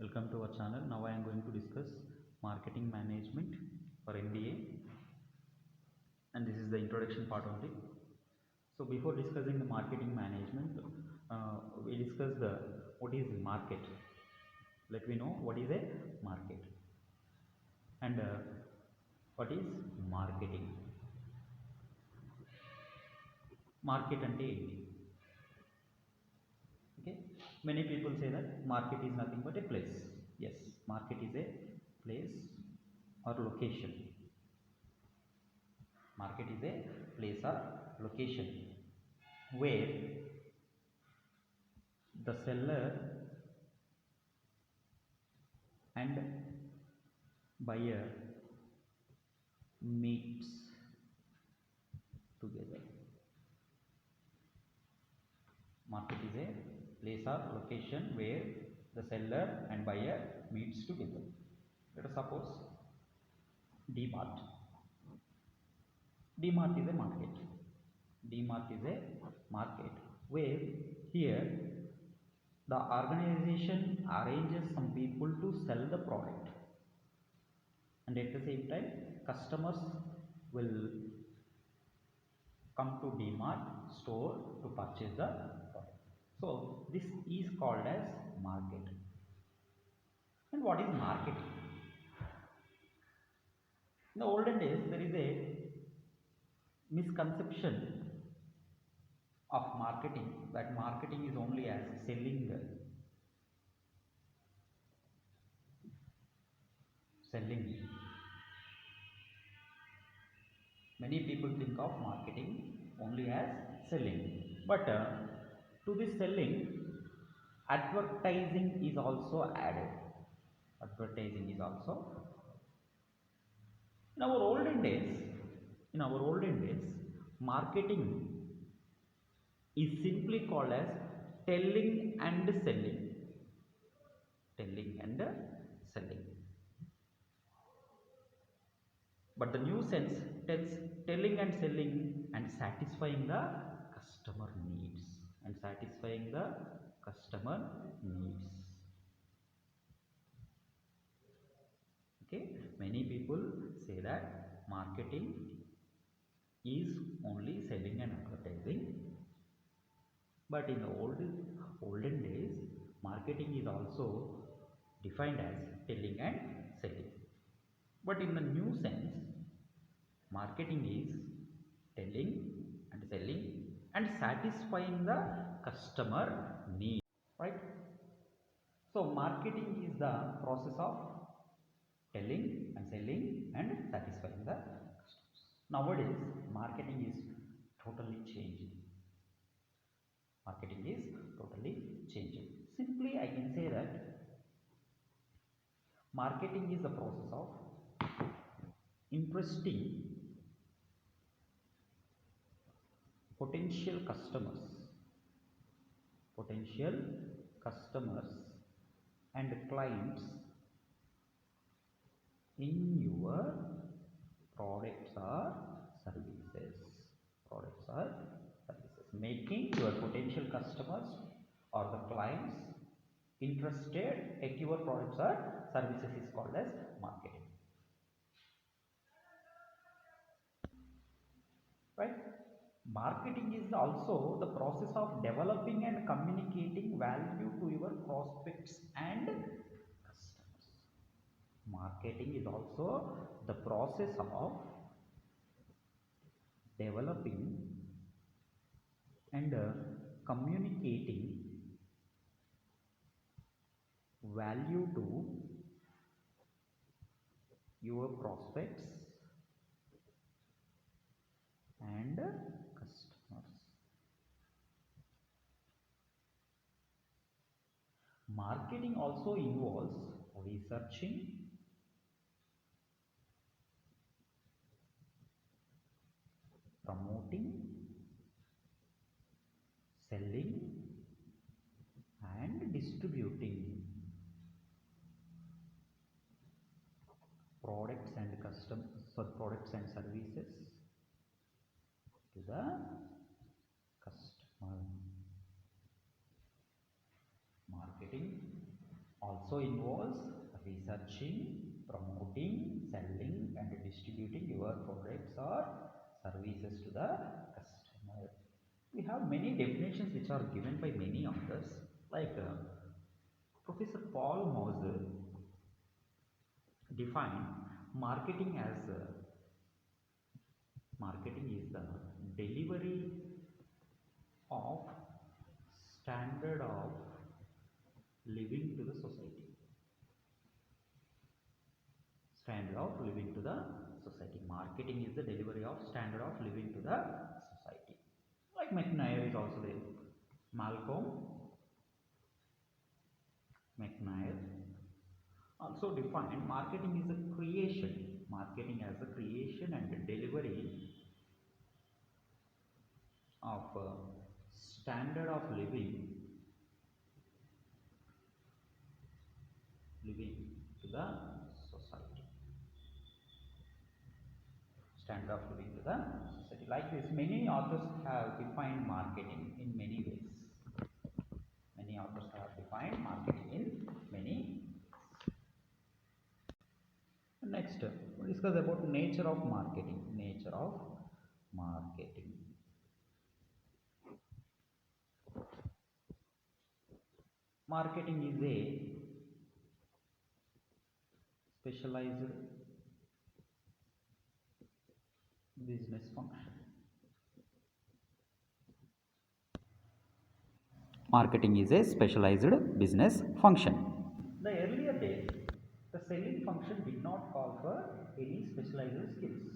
Welcome to our channel. Now I am going to discuss marketing management for MBA, and this is the introduction part only. So before discussing the marketing management, we discuss the what is market. Let me know what is a market and what is marketing. Market ante enti? Okay, many people say that market is nothing but a place. Yes, market is a place or location. Market is a place or location where the seller and buyer meets together. Market is a place or location where the seller and buyer meets together. Let us suppose D-Mart. D-Mart is a market. D-Mart is a market where here the organization arranges some people to sell the product, and at the same time customers will come to D-Mart store to purchase the product. So this is called as market. And what is marketing? In the olden days there is a misconception of marketing, that marketing is only as selling. Many people think of marketing only as selling, but to this selling, advertising is also added. Advertising is also. In our olden days, marketing is simply called as telling and selling. Telling and selling. But the new sense tells telling and selling and satisfying the customer needs. Okay, many people say that marketing is only selling and advertising, but in the olden days, marketing is also defined as telling and selling. But in the new sense, marketing is telling and selling and satisfying the customer need, right? So marketing is the process of telling and selling and satisfying the customers. Nowadays marketing is totally changing. Simply I can say that marketing is the process of interesting potential customers and clients in your products or services. Making your potential customers or the clients interested at your products or services is called as marketing, right? Marketing is also the process of developing and communicating value to your prospects and customers. Marketing is also the process of developing and communicating value to your prospects and customers. Marketing also involves researching, promoting, selling and distributing products and services to the customer. Marketing also also involves researching, promoting, selling, and distributing your products or services to the customer. We have many definitions which are given by many authors, like Professor Paul Moser defined marketing as marketing is the delivery of standard of living to the society. Standard of living to the society. Marketing is the delivery of standard of living to the society. Like McNair is also there. Malcolm McNair also defined marketing is a creation. Marketing as the creation and delivery of standard of living to the society. Standard of living to the society. Like this, many authors have defined marketing in many ways. Many authors have defined marketing in many ways. Next, we'll discuss about nature of marketing. Nature of marketing. Marketing is a specialized business function. Marketing is a specialized business function. The earlier days, the selling function did not call for any specialized skills,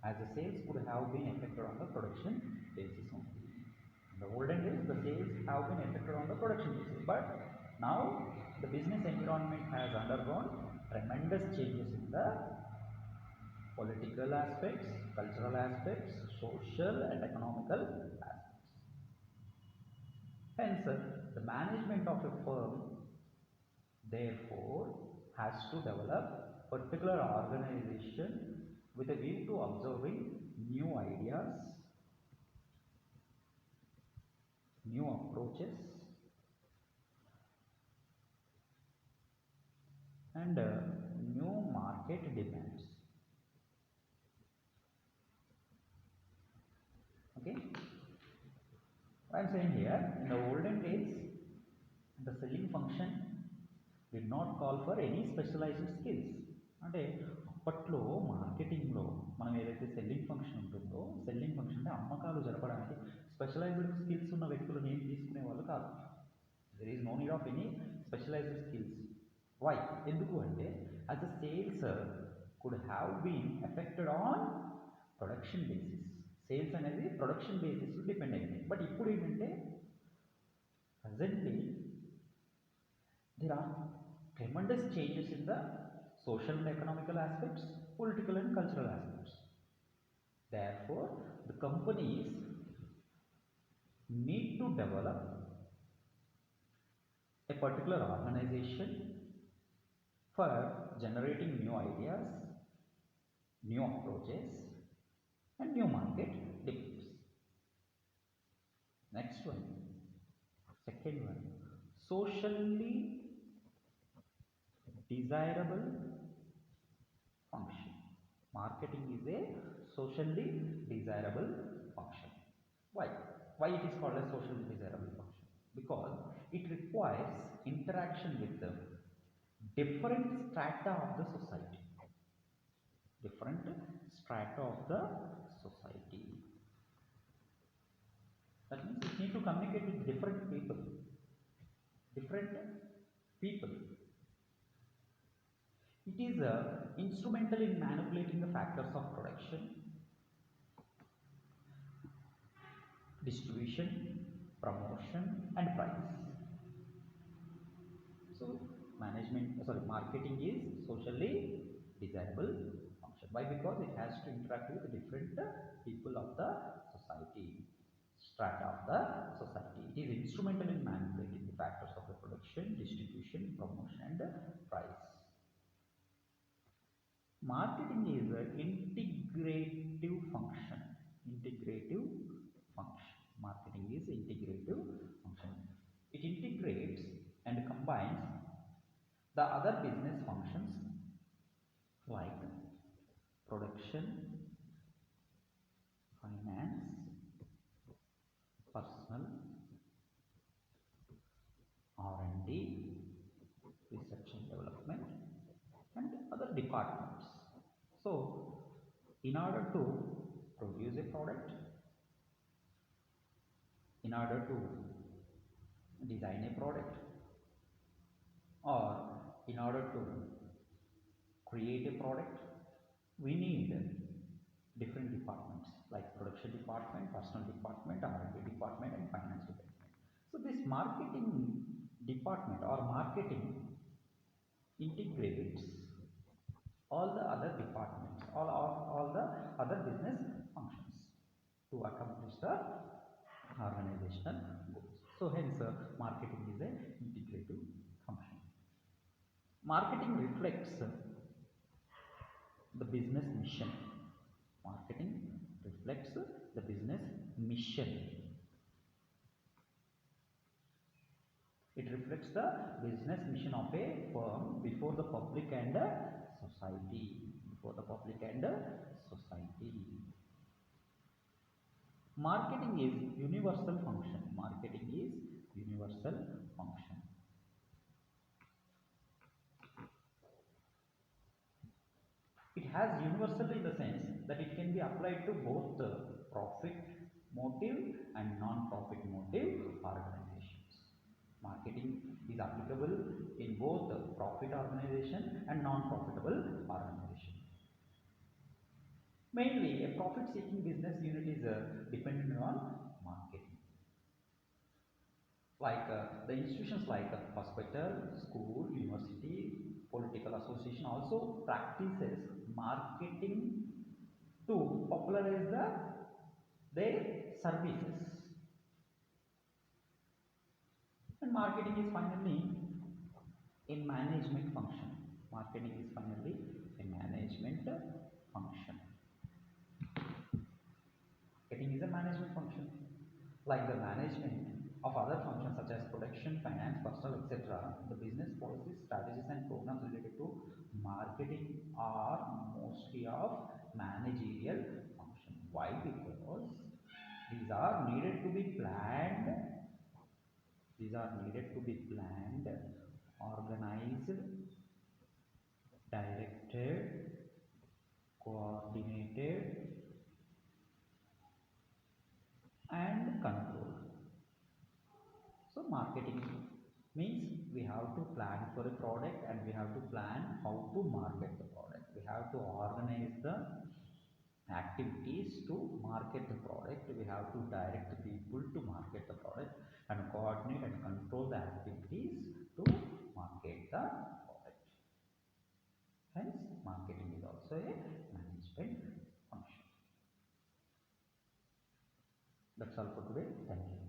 as the sales could have been effected on the production basis only. In the olden days, the sales have been effected on the production basis, but now the business environment has undergone tremendous changes in the political aspects, cultural aspects, social and economical aspects. Hence, the management of a firm therefore has to develop particular organization with a view to observing new ideas, new approaches, and new market demands. Okay, what I am saying here, in the olden days, the selling function did not call for any specialized skills. అంటే అప్పట్లో మార్కెటింగ్లో మనం ఏదైతే selling function ఉంటుందో, selling function అంటే అమ్మకాలు జరపడానికి specialised skills ఉన్న వ్యక్తులను ఏం తీసుకునే వాళ్ళు కాదు. There is no need of any specialized skills. Why? ఎందుకు అంటే as the sales could have been affected on production basis. Sales అనేది ప్రొడక్షన్ బేసిస్ డిపెండ్ అయింది. బట్ ఇప్పుడు ఏంటంటే presently there are tremendous changes in the social and economical aspects, political and cultural aspects. Therefore, the companies need to develop a particular organization for generating new ideas, new approaches, and new market demands. Next one, second one, socially desirable function. Marketing is a socially desirable function. Why? Why it is called a socially desirable function? Because it requires interaction with the different strata of the society. Different strata of the society. That means it needs to communicate with different people. Different people. It is instrumental in manipulating the factors of production, distribution, promotion, and price. So, marketing is socially desirable function. Why? Because it has to interact with different people of the society, strata of the society. It is instrumental in manipulating the factors of the production, distribution, promotion, and price. Marketing is an integrative function. Integrative function. Marketing is integrative function. It integrates and combines The other business functions like production, finance, personal, R&D, research and development, and other departments. So, in order to produce a product, in order to design a product, or in order to create a product, we need different departments like production department, personal department, R&D department, and finance department. So this marketing department or marketing integrates all the other departments, all the other business functions to accomplish the organizational goals. So hence marketing is a integrative function. Marketing reflects the business mission. Marketing reflects the business mission. It reflects the business mission of a firm before the public and society. Before the public and society. Marketing is universal function. Marketing is universal function. It has universal in the sense that it can be applied to both profit motive and non-profit motive organizations. Marketing is applicable in both profit organization and non-profitable organization. Mainly, a profit-seeking business unit is dependent on marketing. Like the institutions like hospital, school, university, political association also practices marketing to popularize their services. And marketing is finally a management function. Marketing is finally a management function. Marketing is a management function. Like the management of other functions such as production, finance, personal, etc., the business policies, strategies, and programs related to marketing are mostly of managerial function. Why? Because these are needed to be planned. These are needed to be planned, organized, directed, coordinated, and controlled. So marketing means we have to plan for a product and we have to plan how to market the product. We have to organize the activities to market the product. We have to direct people to market the product and coordinate and control the activities to market the product. Hence, marketing is also a management function. That's all for today. Thank you.